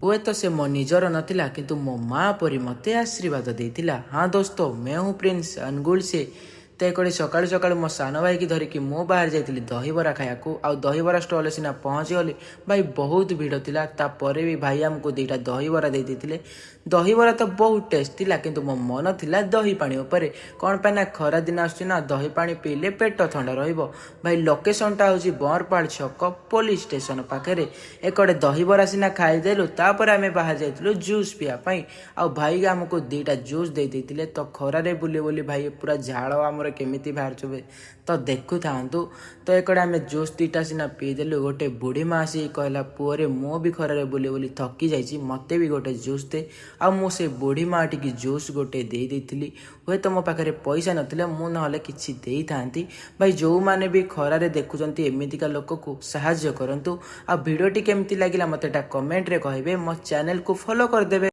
हुए तो से मो निजर नथिला किंतु मो माँ परी मते आशीर्वाद देइतिला। हाँ दोस्तों, मैं हूँ प्रिंस अनुगुल से। तो एक सकालू सकालू मो सान भाई की धरिकी मु बाहर जाइली दहीबरा खाया आउ दहीबरा स्टल सीना पहुँची गली। भाई बहुत भिड़ थिला, तापर भी भाई आमको दुईटा दहीबरा दे देते। दहीबरा तो बहुत टेस्ट थिला, किंतु मो मन थिला दही पानी उपरे। कौन पे ना खरा दिन आसुना, दही पानी पीले पेट ठंडा रहिबो। भाई लोकेशनटा हूँ बरपाड़ छक पुलिस स्टेशन पाखे। एकड़े दहीबरा सीना खाईदेलु, तापर आमे बाहर जाइलु जूस पिया। आ भाई आमको दुईटा जूस दे देते। तो खरारे बुली बुली भाई पूरा झाड़ आमर केमिति बाहर तो देखु था। तो एकड़े आमे जूस दुईटा सीना पीदेलु। गोटे बुढ़ी माँ आसी कहला, पुअरे मु भी खरारे बुली बुली थकी जाइछि, मते भी गोटे जूस दे। आ मु से बुढ़ी माँ टी जूस गोटे दे देइथिली। हुए तो मो पाखे पैसा नथिला, मु नहले किछि देई थांती। भाई जो माने भी खरारे देखुचंती एमितिका लोक को साहाय्य करंतु। आ वीडियोटी केमती लागिला मते कमेंट रे कहबे। मो चैनल को फॉलो कर देबे।